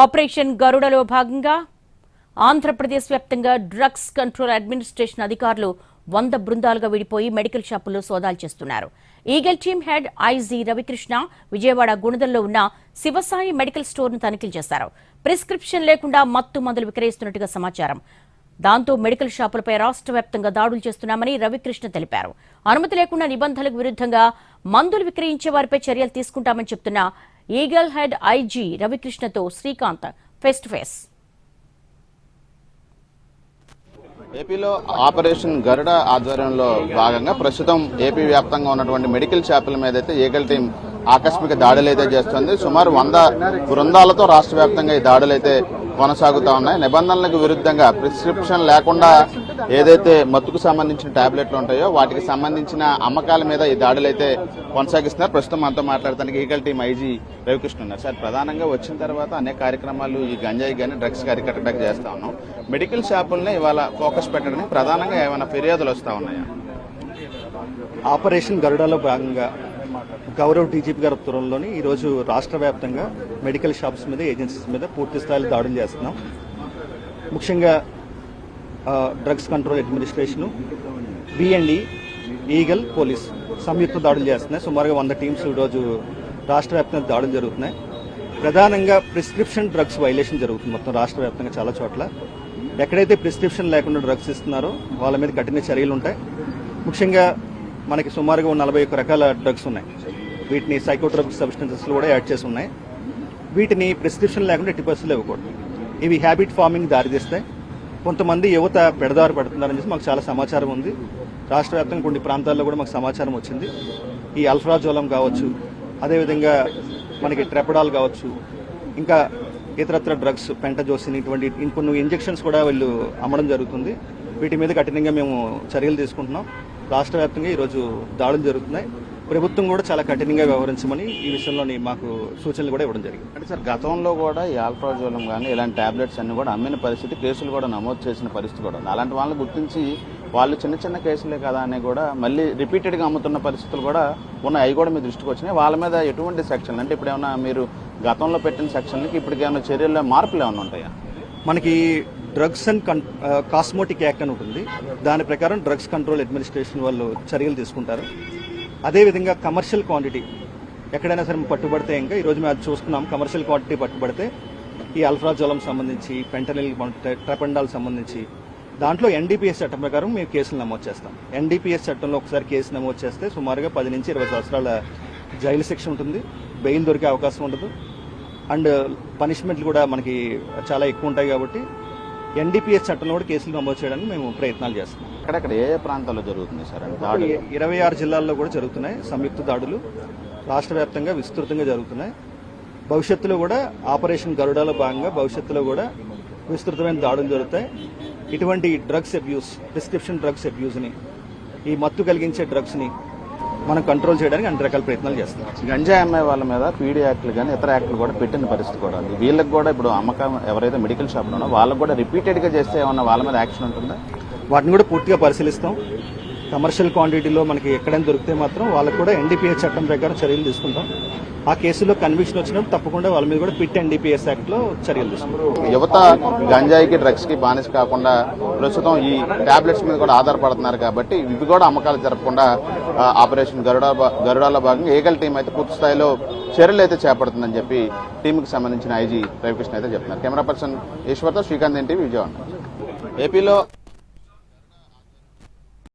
Operation గరుడలో భాగంగా ఆంధ్రప్రదేశ్ వ్యాప్తంగా drugs control administration అధికారులు 100 బృందాలుగా విడిపోయి మెడికల్ షాపుల్లో సోదాలు చేస్తున్నారు. Eagle team head IG Ravikrishna Vijayawada గుణదల్లో ఉన్న శివసాయి మెడికల్ స్టోర్ను తనిఖీలు చేశారు. ప్రిస్క్రిప్షన్ లేకుండా మత్తు మందులు విక్రయిస్తున్నట్టుగా సమాచారం. దాంతో మెడికల్ షాపులపై రాష్ట్ర వ్యాప్తంగా దాడులు చేస్తున్నామని రవికృష్ణ తెలిపారు. అనుమతి లేకుండా నిబంధనలకు విరుద్ధంగా మందులు విక్రయించే వారిపై చర్యలు తీసుకుంటామని చెప్తున్న ఈగల్ హెడ్ ఐజీ రవికృష్ణతో శ్రీకాంత్ ఫేస్ టు ఫేస్. ఏపీలో ఆపరేషన్ గరుడ ఆధ్వర్యంలో భాగంగా ప్రస్తుతం ఏపీ వ్యాప్తంగా ఉన్నటువంటి మెడికల్ షాపుల మీద అయితే ఈగల్ టీం ఆకస్మిక దాడులు అయితే చేస్తుంది. సుమారు 100 బృందాలతో రాష్ట్ర వ్యాప్తంగా ఈ దాడులు అయితే కొనసాగుతా ఉన్నాయి. నిబంధనలకు విరుద్ధంగా ప్రిస్క్రిప్షన్ లేకుండా ఏదైతే మత్తుకు సంబంధించిన టాబ్లెట్లు ఉంటాయో వాటికి సంబంధించిన అమ్మకాల మీద ఈ దాడులు అయితే కొనసాగిస్తున్నారు. ప్రస్తుతం మనతో మాట్లాడటానికి ఈగల్ టీం ఐజీ రవికృష్ణ ఉన్నారు. సార్, ప్రధానంగా వచ్చిన తర్వాత అనేక కార్యక్రమాలు ఈ గంజాయి కానీ డ్రగ్స్ అరికట్టడానికి చేస్తా ఉన్నాం. మెడికల్ షాపుల్ని ఇవాళ ఫోకస్ పెట్టడానికి ప్రధానంగా ఏమైనా ఫిర్యాదులు వస్తా ఉన్నాయా? ఆపరేషన్ గరుడలో భాగంగా గౌరవ్ డీజీపీ గారి ఉత్తర్వుల్లోని ఈరోజు రాష్ట్ర వ్యాప్తంగా మెడికల్ షాప్స్ మీద ఏజెన్సీస్ మీద పూర్తి స్థాయిలో దాడులు చేస్తున్నాం. ముఖ్యంగా drugs control administration, BMD, eagle, police సంయుక్త దాడులు చేస్తున్నాయి. సుమారుగా 100 టీమ్స్ ఈరోజు రాష్ట్ర వ్యాప్తంగా దాడులు జరుగుతున్నాయి. ప్రధానంగా ప్రిస్క్రిప్షన్ డ్రగ్స్ వైలేషన్ జరుగుతుంది మొత్తం రాష్ట్ర వ్యాప్తంగా చాలా చోట్ల. ఎక్కడైతే ప్రిస్క్రిప్షన్ లేకుండా డ్రగ్స్ ఇస్తున్నారో వాళ్ళ మీద కఠిన చర్యలు ఉంటాయి. ముఖ్యంగా మనకి సుమారుగా 41 రకాల డ్రగ్స్ ఉన్నాయి. వీటిని సైకోట్రోపిక్ సబ్స్టెన్సెస్ కూడా యాడ్ చేసి ఉన్నాయి. వీటిని ప్రిస్క్రిప్షన్ లేకుండా 80% ఇవ్వకూడదు. ఇవి హ్యాబిట్ ఫార్మింగ్ దారితీస్తాయి. కొంతమంది యువత పెడదారి పడుతున్నారని చెప్పి మాకు చాలా సమాచారం ఉంది. రాష్ట్ర వ్యాప్తంగా కొన్ని ప్రాంతాల్లో కూడా మాకు సమాచారం వచ్చింది. ఈ అల్ఫ్రాజోలం కావచ్చు, అదేవిధంగా మనకి ట్రెపడాల్ కావచ్చు, ఇంకా ఇతరత్ర డ్రగ్స్ పెంటజోసిన్ ఇటువంటి కొన్ని ఇంజెక్షన్స్ కూడా వీళ్ళు అమ్మడం జరుగుతుంది. వీటి మీద కఠినంగా మేము చర్యలు తీసుకుంటున్నాం. రాష్ట్ర వ్యాప్తంగా ఈరోజు దాడులు జరుగుతున్నాయి. ప్రభుత్వం కూడా చాలా కఠినంగా వ్యవహరించమని ఈ విషయంలోని మాకు సూచనలు కూడా ఇవ్వడం జరిగింది. అంటే సార్, గతంలో కూడా ఈ ఆల్ట్రాజోలం కానీ ఇలాంటి టాబ్లెట్స్ అన్ని కూడా అమ్మిన పరిస్థితి, కేసులు కూడా నమోదు చేసిన పరిస్థితి కూడా ఉంది. అలాంటి వాళ్ళని గుర్తించి వాళ్ళు చిన్న చిన్న కేసులే కదా అని కూడా మళ్ళీ రిపీటెడ్గా అమ్ముతున్న పరిస్థితులు కూడా ఉన్నాయి. అవి కూడా మీ దృష్టికి వచ్చినాయి. వాళ్ళ మీద ఎటువంటి సెక్షన్లు, అంటే ఇప్పుడు ఏమైనా మీరు గతంలో పెట్టిన సెక్షన్లకి ఇప్పటికి ఏమైనా చర్యల్లో మార్పులు ఏమైనా ఉంటాయా? మనకి డ్రగ్స్ అండ్ కాస్మోటిక్ యాక్ట్ అని ఉంటుంది. దాని ప్రకారం డ్రగ్స్ కంట్రోల్ అడ్మినిస్ట్రేషన్ వాళ్ళు చర్యలు తీసుకుంటారు. అదేవిధంగా కమర్షియల్ క్వాంటిటీ ఎక్కడైనా సరే పట్టుబడితే, ఇంకా ఈరోజు మేము అది చూస్తున్నాం, కమర్షియల్ క్వాంటిటీ పట్టుబడితే ఈ అల్ఫ్రాజోలం సంబంధించి, ఫెంటనిల్, ట్రెపెండాల్ సంబంధించి దాంట్లో ఎన్డీపీఎస్ చట్టం ప్రకారం మేము కేసులు నమోదు చేస్తాం. ఎన్డీపీఎస్ చట్టంలో ఒకసారి కేసు నమోదు చేస్తే సుమారుగా 10 నుంచి 20 సంవత్సరాల జైలు శిక్ష ఉంటుంది. బెయిల్ దొరికే అవకాశం ఉండదు. అండ్ పనిష్మెంట్లు కూడా మనకి చాలా ఎక్కువ ఉంటాయి. కాబట్టి ఎన్డీపీఎస్ చట్టంలో కూడా కేసులు నమోదు చేయడానికి మేము ప్రయత్నాలు చేస్తున్నాం. అక్కడక్కడ ఏ ప్రాంతాల్లో జరుగుతుంది సార్? 26 జిల్లాల్లో కూడా జరుగుతున్నాయి సంయుక్త దాడులు. రాష్ట్ర వ్యాప్తంగా విస్తృతంగా జరుగుతున్నాయి. భవిష్యత్తులో కూడా ఆపరేషన్ గరుడలో భాగంగా భవిష్యత్తులో కూడా విస్తృతమైన దాడులు జరుగుతాయి. ఇటువంటి డ్రగ్స్ అబ్యూస్, ప్రిస్క్రిప్షన్ డ్రగ్స్ అబ్యూస్ని, ఈ మత్తు కలిగించే డ్రగ్స్ని మనం కంట్రోల్ చేయడానికి అన్ని రకాల ప్రయత్నాలు చేస్తున్నాం. గంజాయి అమ్మాయి వాళ్ళ మీద పీడీ యాక్ట్లు కానీ ఇతర యాక్ట్లు కూడా పెట్టిన పరిస్థితి కూడా ఉంది. వీళ్ళకి కూడా ఇప్పుడు అమ్మకం ఎవరైతే మెడికల్ షాప్లో ఉన్నా వాళ్ళకి కూడా రిపీటెడ్గా చేస్తే ఏమన్నా వాళ్ళ మీద యాక్షన్ ఉంటుందా? వాటిని కూడా పూర్తిగా పరిశీలిస్తాం. కమర్షియల్ క్వాంటిటీలో మనకి ఎక్కడైనా దొరికితే మాత్రం వాళ్ళకు కూడా ఎన్డీపీఎస్ చట్టం ప్రకారం చర్యలు తీసుకుంటాం. ఆ కేసులో కన్విక్షన్ వచ్చినప్పుడు తప్పకుండా వాళ్ళ మీద కూడా పిట్ ఎన్డీపీఎస్ యాక్ట్లో చర్యలు తీసుకుంటాం. యువత గంజాయికి, డ్రగ్స్కి బానిస కాకుండా ప్రస్తుతం ఈ టాబ్లెట్స్ మీద కూడా ఆధారపడుతున్నారు. కాబట్టి ఇవి కూడా అమ్మకాలు జరపకుండా ఆపరేషన్ గరుడాలో భాగంగా ఈగల్ టీం అయితే పూర్తి స్థాయిలో చర్యలు అయితే చేపడుతుందని చెప్పి టీంకి సంబంధించిన ఐజీ రవికృష్ణ అయితే చెప్తున్నారు. కెమెరా పర్సన్ ఈశ్వర్తో శ్రీకాంత్ ఎన్టీవీ, విజయవాడ. ఏపీలో